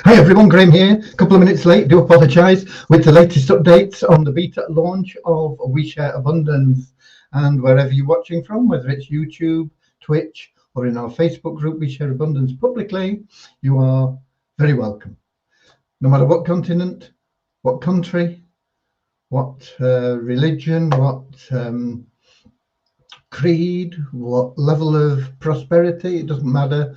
Hi everyone, Graham here. A couple of minutes late, do apologise, with the latest updates on the beta launch of We Share Abundance. And wherever you're watching from, whether it's YouTube, Twitch, or in our Facebook group, We Share Abundance publicly, you are very welcome. No matter what continent, what country, what religion, what creed, what level of prosperity, it doesn't matter.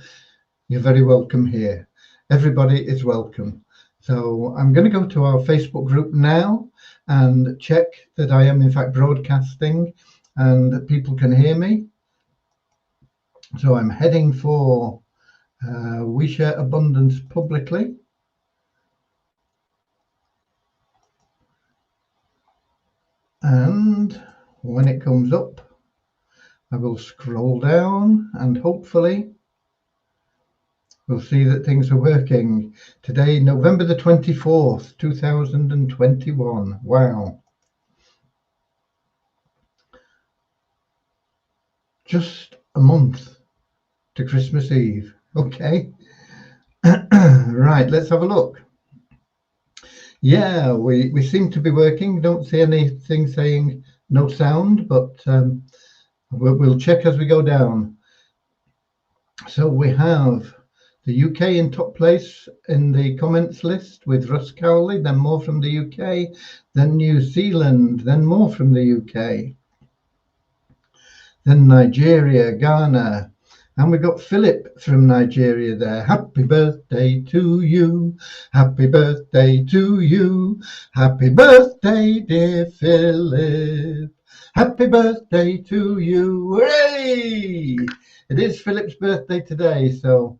You're very welcome here. Everybody is welcome. So I'm going to go to our Facebook group now and check that I am in fact broadcasting and that people can hear me. So I'm heading for We Share Abundance publicly. And when it comes up, I will scroll down and hopefully we'll see that things are working. Today, November the 24th, 2021. Wow. Just a month to Christmas Eve. Okay. Right, let's have a look. Yeah, we seem to be working. Don't see anything saying no sound, but we'll check as we go down. So we have the UK in top place in the comments list with Russ Cowley, then more from the UK, then New Zealand, then more from the UK, then Nigeria, Ghana, and we got Philip from Nigeria there. Happy birthday to you, happy birthday to you, happy birthday dear Philip, happy birthday to you. Hooray! It is Philip's birthday today, so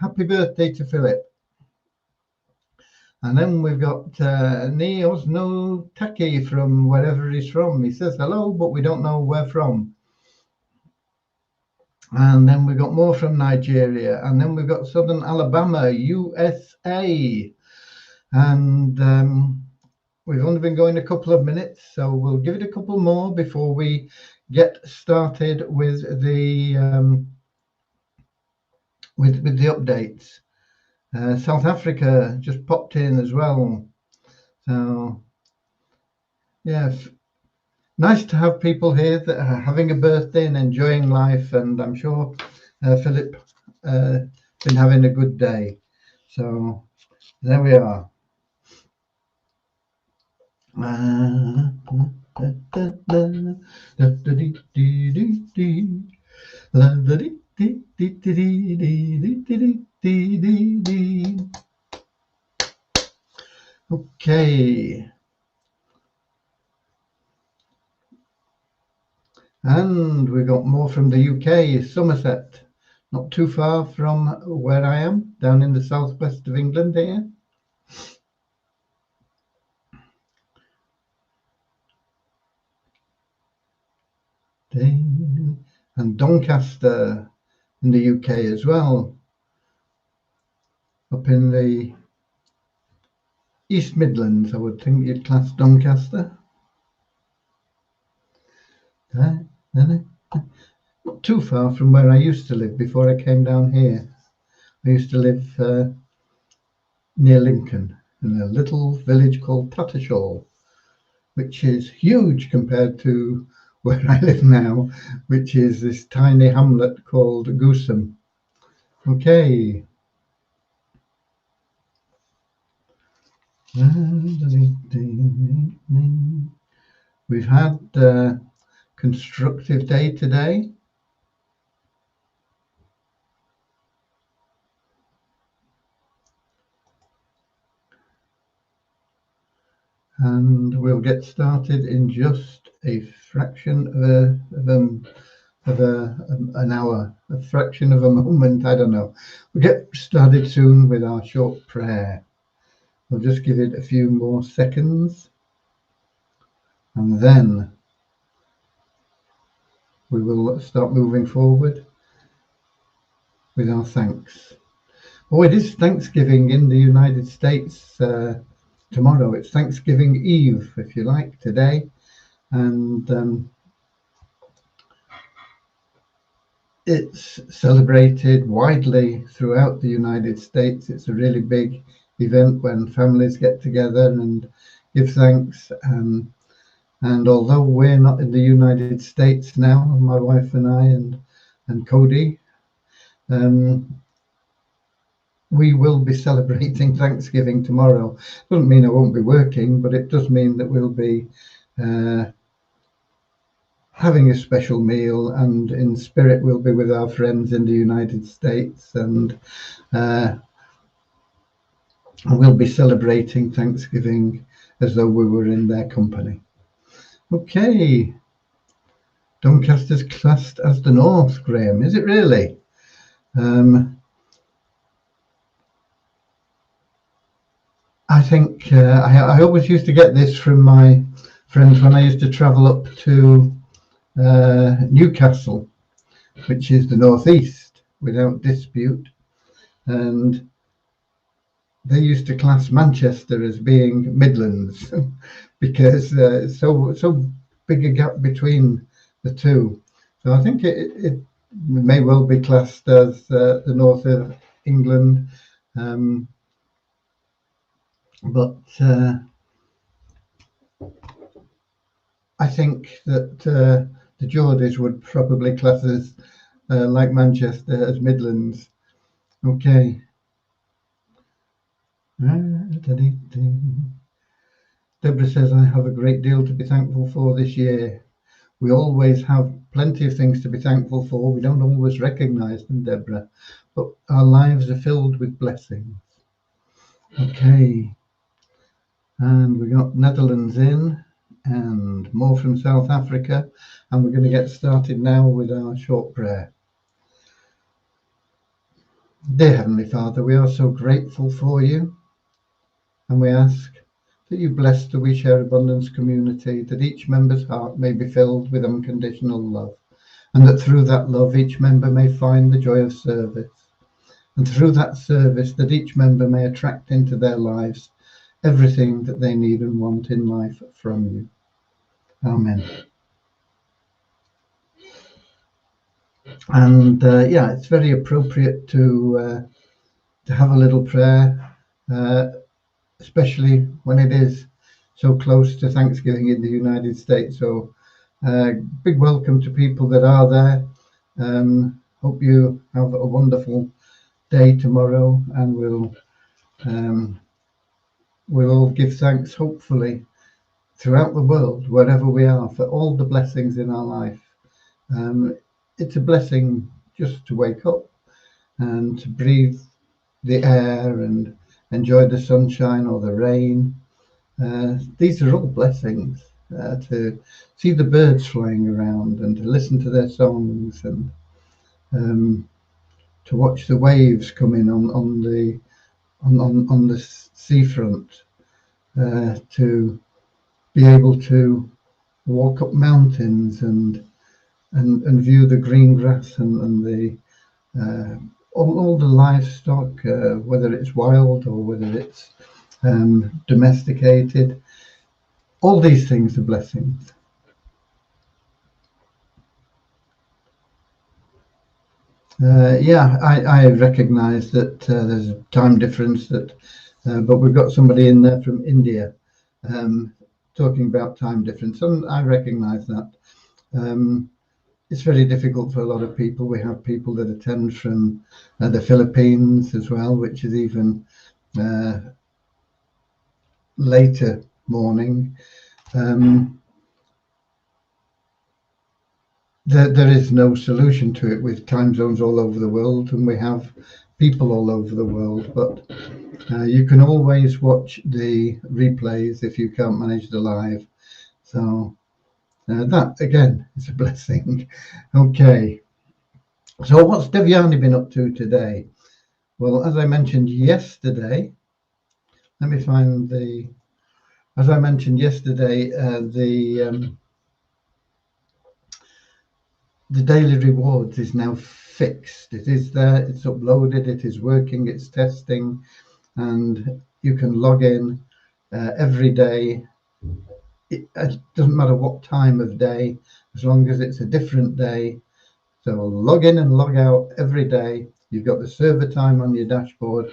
happy birthday to Philip. And then we've got Neos No Taki from wherever he's from. He says hello, but we don't know where from. And then we've got more from Nigeria. And then we've got Southern Alabama, USA. And we've only been going a couple of minutes, so we'll give it a couple more before we get started with the with the updates. South Africa just popped in as well. So, yeah, nice to have people here that are having a birthday and enjoying life. And I'm sure Philip been having a good day. So, there we are. Okay. And we got more from the UK, Somerset, not too far from where I am, down in the southwest of England here. And Doncaster in the UK as well, up in the East Midlands, I would think you'd class Doncaster. Not too far from where I used to live before I came down here. I used to live near Lincoln in a little village called Tattershall, which is huge compared to where I live now, which is this tiny hamlet called Gooseham. Okay. We've had a constructive day today. And we'll get started in just a fraction of an hour, a fraction of a moment, I don't know. We'll get started soon with our short prayer. We'll just give it a few more seconds and then we will start moving forward with our thanks. Oh, it is Thanksgiving in the United States tomorrow. It's Thanksgiving Eve, if you like, today. And it's celebrated widely throughout the United States. It's a really big event when families get together and give thanks. And although we're not in the United States now, my wife and I and Cody, we will be celebrating Thanksgiving tomorrow. Doesn't mean I won't be working, but it does mean that we'll be having a special meal, and in spirit we'll be with our friends in the United States, and we'll be celebrating Thanksgiving as though we were in their company. Okay, Doncaster's classed as the North, Graham, is it really? I think I always used to get this from my friends when I used to travel up to Newcastle, which is the northeast without dispute, and they used to class Manchester as being Midlands because so big a gap between the two. So I think it may well be classed as the north of England, but I think that the Geordies would probably class us like Manchester as Midlands. Okay. Deborah says, I have a great deal to be thankful for this year. We always have plenty of things to be thankful for. We don't always recognize them, Deborah, but our lives are filled with blessings. Okay. And we got Netherlands in and more from South Africa. And we're going to get started now with our short prayer. Dear Heavenly Father, we are so grateful for you. And we ask that you bless the We Share Abundance community, that each member's heart may be filled with unconditional love, and that through that love each member may find the joy of service, and through that service that each member may attract into their lives everything that they need and want in life from you. Amen. And it's very appropriate to have a little prayer, especially when it is so close to Thanksgiving in the United States. So big welcome to people that are there. Hope you have a wonderful day tomorrow, and we'll all give thanks, hopefully, throughout the world, wherever we are, for all the blessings in our life. It's a blessing just to wake up and to breathe the air and enjoy the sunshine or the rain. These are all blessings. To see the birds flying around and to listen to their songs, and to watch the waves come in on the seafront, to be able to walk up mountains and view the green grass and the all the livestock, whether it's wild or whether it's domesticated. All these things are blessings. I recognise that there's a time difference, but we've got somebody in there from India talking about time difference, and I recognise that. It's very difficult for a lot of people. We have people that attend from the Philippines as well, which is even later morning. There is no solution to it with time zones all over the world, and we have people all over the world, but you can always watch the replays if you can't manage the live. So that again is a blessing. Okay, so what's Devyani been up to today? Well, as I mentioned yesterday, as I mentioned yesterday, the daily rewards is now fixed. It is there, it's uploaded, it is working, it's testing, and you can log in every day. It doesn't matter what time of day, as long as it's a different day, So log in and log out every day. You've got the server time on your dashboard,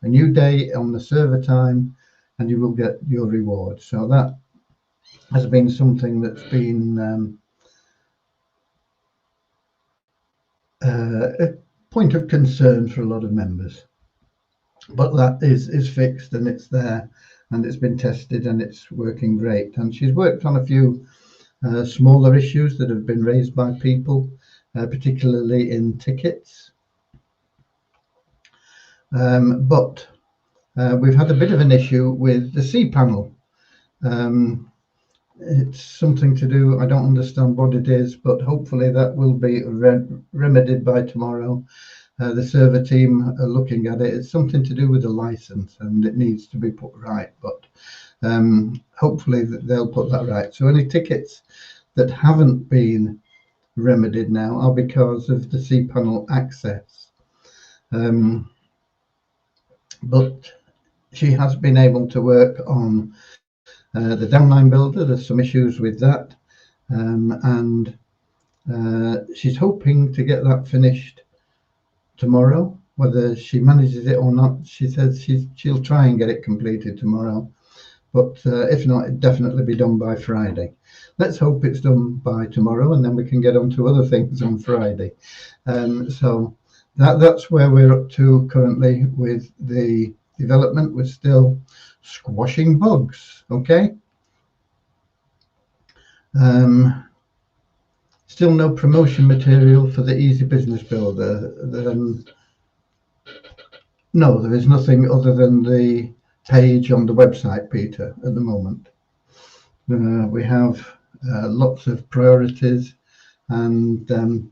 a new day on the server time, and you will get your reward. So that has been something that's been a point of concern for a lot of members. But that is fixed and it's there and it's been tested and it's working great. And she's worked on a few smaller issues that have been raised by people, particularly in tickets. But we've had a bit of an issue with the cPanel. It's something to do, I don't understand what it is, but hopefully that will be remedied by tomorrow. The server team are looking at it. It's something to do with the license and it needs to be put right, but hopefully they'll put that right. So any tickets that haven't been remedied now are because of the cPanel access. But she has been able to work on the downline builder. There's some issues with that, and she's hoping to get that finished tomorrow. Whether she manages it or not, she says she'll try and get it completed tomorrow, but if not, it'll definitely be done by Friday. Let's hope it's done by tomorrow and then we can get on to other things on Friday. So that's where we're up to currently with the development. We're still squashing bugs. Okay. Still no promotion material for the Easy Business Builder. No, there is nothing other than the page on the website, Peter, at the moment. We have lots of priorities, and I'm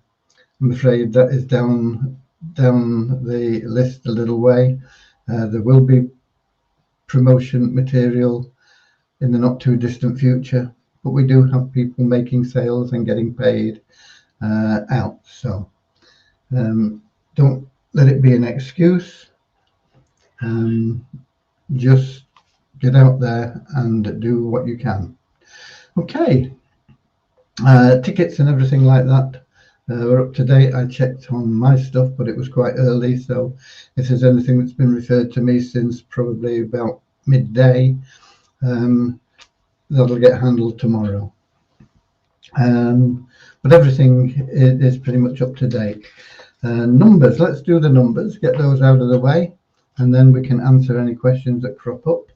afraid that is down the list a little way. There will be promotion material in the not too distant future, but we do have people making sales and getting paid out. So don't let it be an excuse. Just get out there and do what you can. Okay, tickets and everything like that. We're up to date. I checked on my stuff, but it was quite early. So if there's anything that's been referred to me since probably about midday, that'll get handled tomorrow. But everything is pretty much up to date. Numbers, let's do the numbers, get those out of the way, and then we can answer any questions that crop up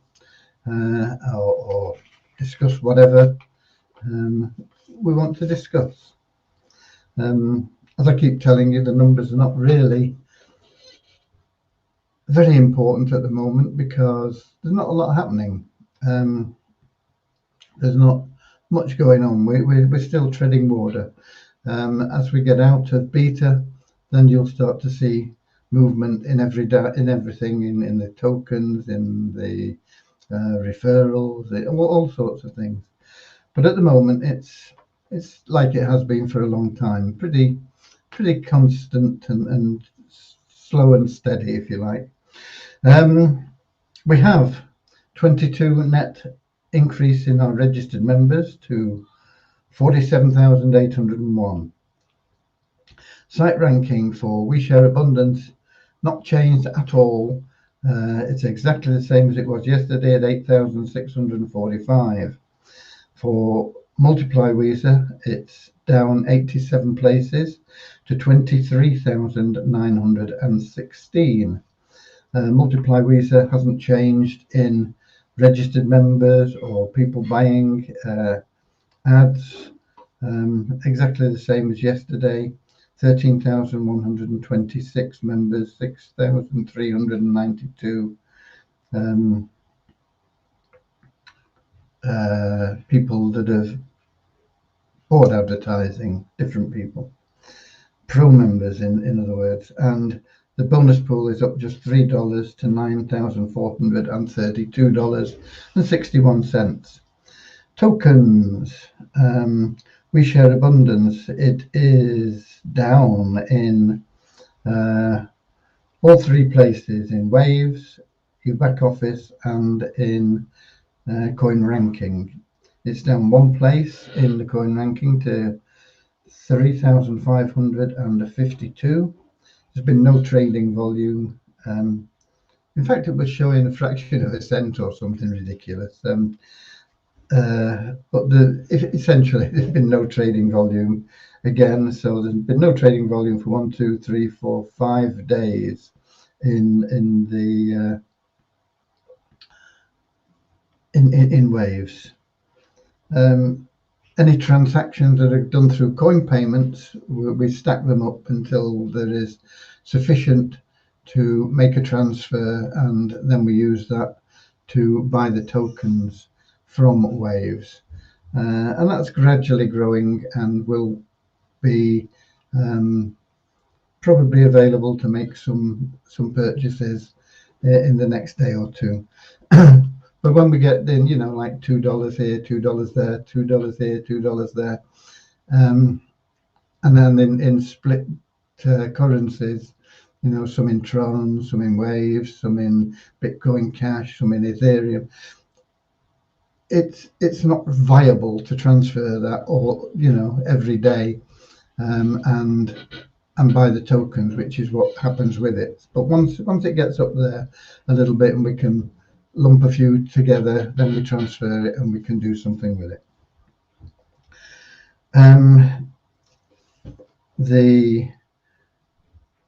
or discuss whatever we want to discuss. As I keep telling you, the numbers are not really very important at the moment because there's not a lot happening. There's not much going on. We're still treading water. As we get out of beta, then you'll start to see movement in everything, in the tokens, in the referrals, all sorts of things. But at the moment, it's like it has been for a long time, pretty constant and slow and steady, if you like. We have 22 net increase in our registered members to 47,801. Site ranking for We Share Abundance not changed at all. It's exactly the same as it was yesterday at 8,645. For Multiply Weezer, it's down 87 places to 23,916. Multiply Weezer hasn't changed in registered members or people buying ads. Exactly the same as yesterday. 13,126 members, 6,392 people that have bought advertising, different people, pro members in other words, and the bonus pool is up just $3 to $9,432.61. Tokens, We Share Abundance, it is down in all three places, in Waves, your back office, and in coin ranking. It's down one place in the coin ranking to 3,552. There's been no trading volume. In fact, it was showing a fraction of a cent or something ridiculous. But essentially, there's been no trading volume again. So there's been no trading volume for 1, 2, 3, 4, 5 days in waves. Any transactions that are done through coin payments, we stack them up until there is sufficient to make a transfer, and then we use that to buy the tokens from waves. And that's gradually growing and will be probably available to make some purchases in the next day or two. But when we get in, like $2 here, $2 there, $2 here, $2 there, and then in split currencies, some in Tron, some in Waves, some in Bitcoin Cash, some in Ethereum. It's not viable to transfer that all, every day, and buy the tokens, which is what happens with it. But once it gets up there a little bit and we can lump a few together, then we transfer it and we can do something with it. The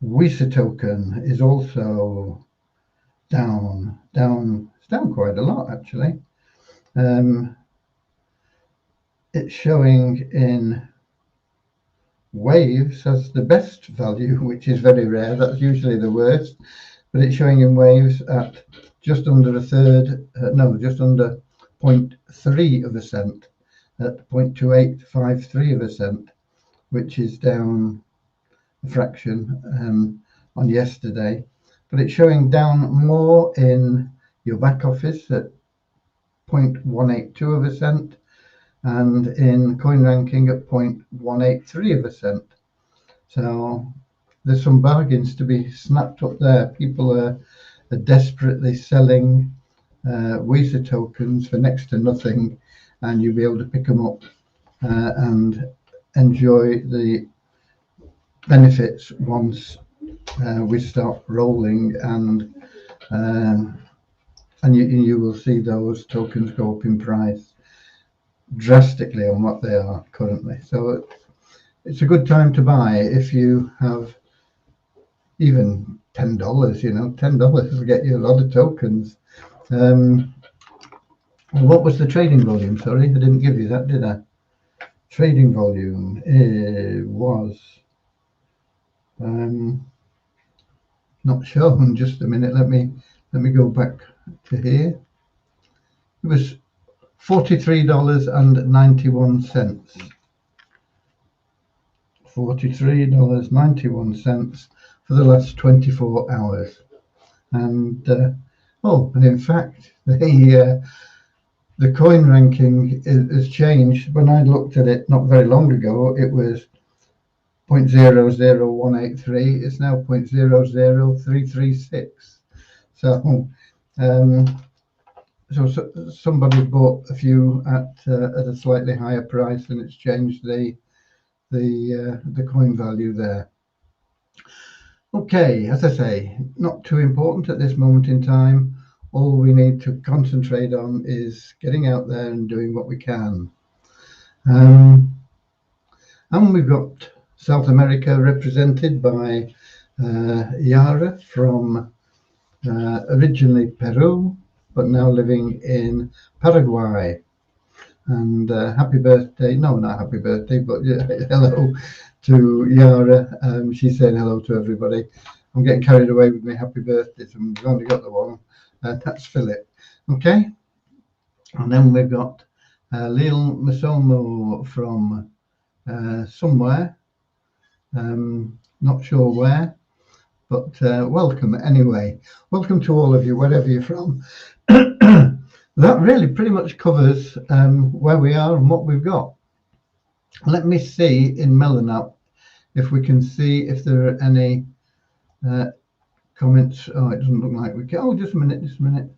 WISA token is also down. It's down quite a lot, actually. It's showing in Waves as the best value, which is very rare. That's usually the worst, but it's showing in Waves at just under a third, just under 0.3 of a cent, at 0.2853 of a cent, which is down a fraction on yesterday. But it's showing down more in your back office at 0.182 of a cent, and in CoinRanking at 0.183 of a cent. So there's some bargains to be snapped up there. People are desperately selling WISA tokens for next to nothing, and you'll be able to pick them up and enjoy the benefits once we start rolling, and you will see those tokens go up in price drastically on what they are currently. So it's a good time to buy if you have even $10. $10 will get you a lot of tokens. What was the trading volume? Sorry, I didn't give you that, did I? Trading volume was not shown. Just a minute. Let me go back to here. It was $43.91. $43.91 for the last 24 hours. And in fact, the CoinRanking has changed. When I looked at it not very long ago, it was 0.00183. It's now 0.00336. So somebody bought a few at a slightly higher price, and it's changed the coin value there. Okay, as I say, not too important at this moment in time. All we need to concentrate on is getting out there and doing what we can. And we've got South America represented by Yara from originally Peru, but now living in Paraguay. And happy birthday, no, not happy birthday, but hello to Yara. She's saying hello to everybody. I'm getting carried away with my happy birthdays, and we've only got the one. That's Philip. Okay. And then we've got Lil Masomo from somewhere. Not sure where, but welcome anyway. Welcome to all of you, wherever you're from. That really pretty much covers where we are and what we've got. Let me see in Melon if we can see if there are any comments. Oh, it doesn't look like we can. Oh, just a minute.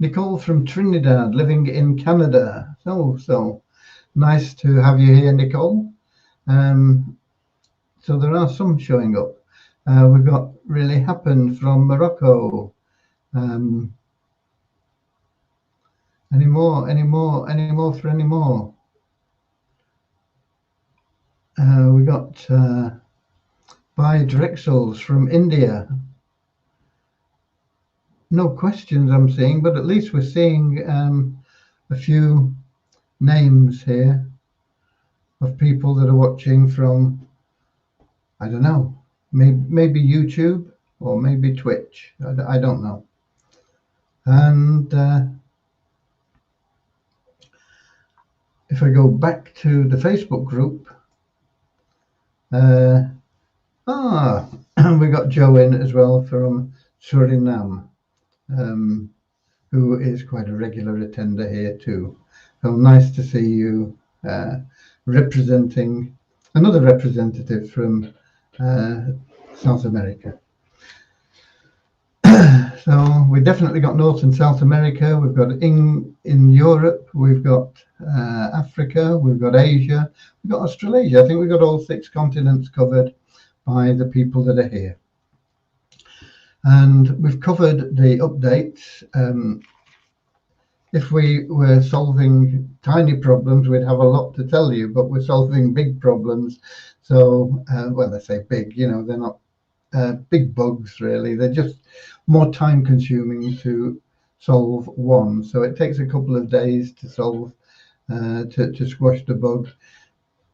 Nicole from Trinidad, living in Canada. So nice to have you here, Nicole. So there are some showing up. We've got Really Happened from Morocco. Any more for any more? We got By Drexels from India. No questions I'm seeing, but at least we're seeing a few names here of people that are watching from, I don't know, maybe YouTube or maybe Twitch. I don't know. And if I go back to the Facebook group, we got Joe in as well from Suriname, who is quite a regular attender here too. So nice to see you representing another representative from South America. So we definitely got North and South America. We've got in Europe, we've got Africa, we've got Asia, we've got Australasia. I think we've got all 6 continents covered by the people that are here. And we've covered the updates. If we were solving tiny problems, we'd have a lot to tell you, but we're solving big problems. So, well, I say big, you know, they're not big bugs really. They're just more time consuming to solve one. So it takes a couple of days to solve, to squash the bug.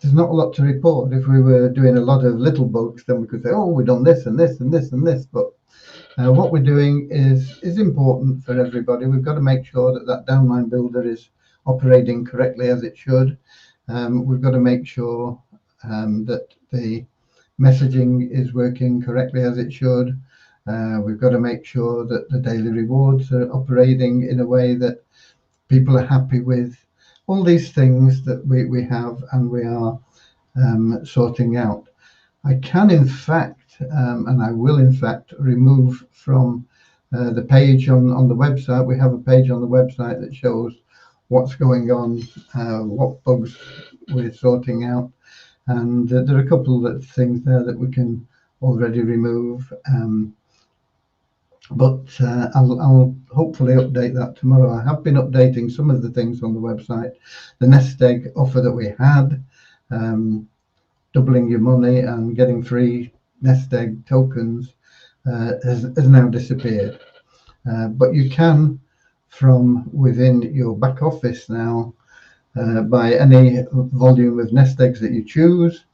There's not a lot to report. If we were doing a lot of little bugs, then we could say, oh, we've done this and this and this and this. But what we're doing is important for everybody. We've got to make sure that that downline builder is operating correctly as it should. We've got to make sure that the messaging is working correctly as it should. We've got to make sure that the daily rewards are operating in a way that people are happy with. All these things that we have and we are sorting out. I can in fact, and I will in fact, remove from the page on the website. We have a page on the website that shows what's going on, what bugs we're sorting out. And there are a couple of things there that we can already remove. But I'll hopefully update that tomorrow. I have been updating some of the things on the website. The nest egg offer that we had, doubling your money and getting free nest egg tokens, has now disappeared. But you can, from within your back office now, buy any volume of nest eggs that you choose,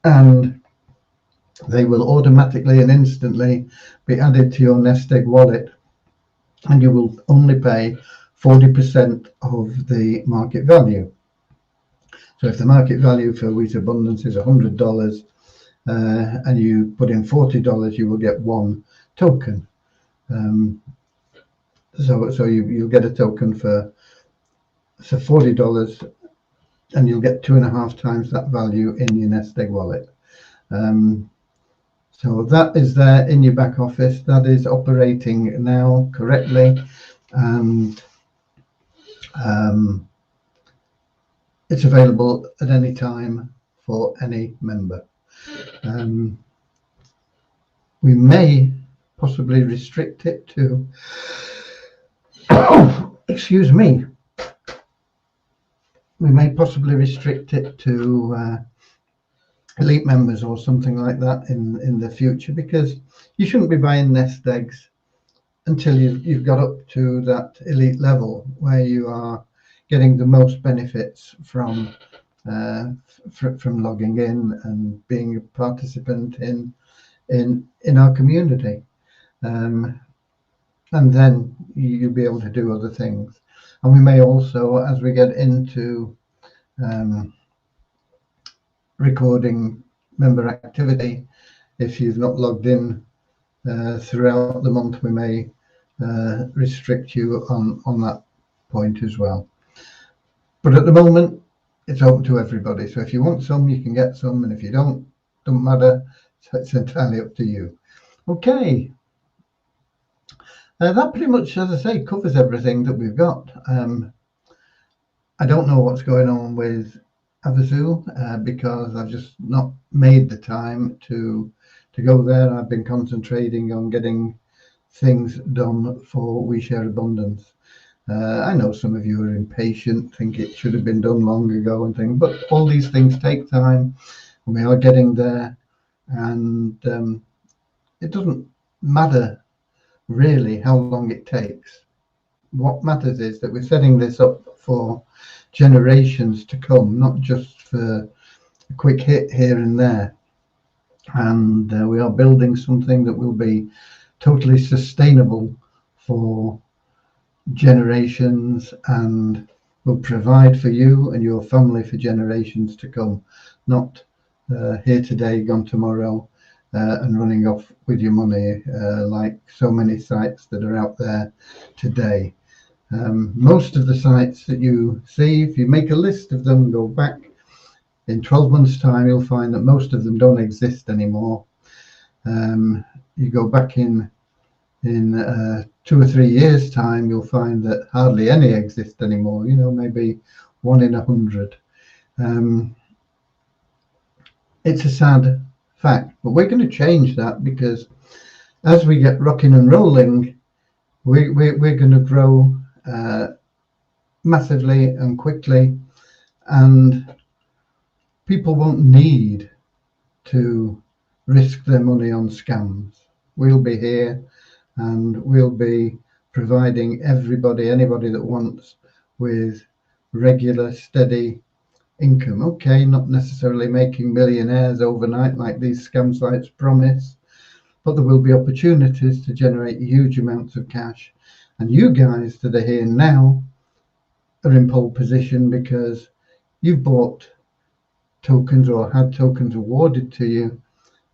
and they will automatically and instantly be added to your nest egg wallet, and you will only pay 40% of the market value. So if the market value for Wheat Abundance is $100 and you put in $40, you will get 1 token. So you'll get a token for $40, and you'll get 2.5 times that value in your nest egg wallet. So that is there in your back office. That is operating now correctly, and it's available at any time for any member. We may possibly restrict it to, excuse me, we may possibly restrict it to elite members or something like that in the future, because you shouldn't be buying nest eggs until you've got up to that elite level where you are getting the most benefits from logging in and being a participant in our community, and then you'll be able to do other things. And we may also, as we get into recording member activity, if you've not logged in throughout the month, we may restrict you on that point as well. But at the moment, it's open to everybody. So if you want some, you can get some, and if you don't matter. It's entirely up to you. Okay. That pretty much, as I say, covers everything that we've got. I don't know what's going on with Havasu because I've just not made the time to go there. I've been concentrating on getting things done for We Share Abundance. I know some of you are impatient, think it should have been done long ago and things, but all these things take time, and we are getting there. And it doesn't matter really how long it takes. What matters is that we're setting this up for generations to come, not just for a quick hit here and there. And we are building something that will be totally sustainable for generations and will provide for you and your family for generations to come, not here today, gone tomorrow, and running off with your money like so many sites that are out there today. Most of the sites that you see, if you make a list of them, go back in 12 months' time, you'll find that most of them don't exist anymore. You go back in 2 or 3 years' time, you'll find that hardly any exist anymore. Maybe 1 in 100. It's a sad fact, but we're going to change that, because as we get rocking and rolling, we're going to grow massively and quickly, and people won't need to risk their money on scams. We'll be here, and we'll be providing anybody that wants, with regular, steady income. Okay, not necessarily making millionaires overnight like these scam sites promise, but there will be opportunities to generate huge amounts of cash. And you guys that are here now are in pole position because you bought tokens or had tokens awarded to you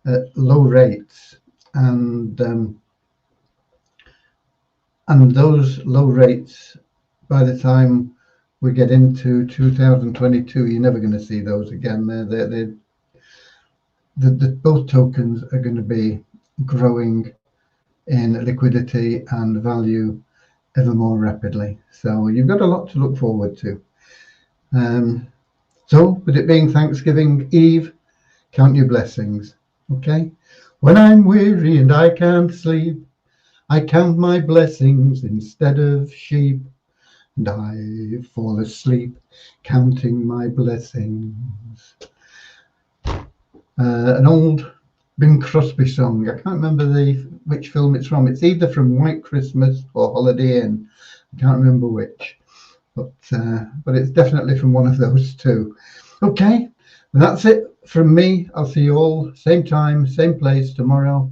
at low rates, and those low rates, by the time we get into 2022, you're never going to see those again. Both tokens are going to be growing in liquidity and value ever more rapidly. So you've got a lot to look forward to. So with it being Thanksgiving Eve, count your blessings. Okay? When I'm weary and I can't sleep, I count my blessings instead of sheep, and I fall asleep counting my blessings. An old Bing Crosby song. I can't remember which film it's from. It's either from White Christmas or Holiday Inn. I can't remember which, but it's definitely from one of those two. Okay, that's it from me. I'll see you all same time, same place tomorrow.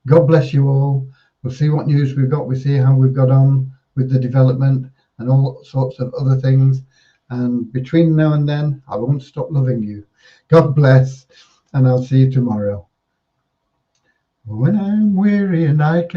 God bless you all. We'll see what news we've got. We'll see how we've got on with the development and all sorts of other things. And between now and then, I won't stop loving you. God bless, and I'll see you tomorrow. When I'm weary and I can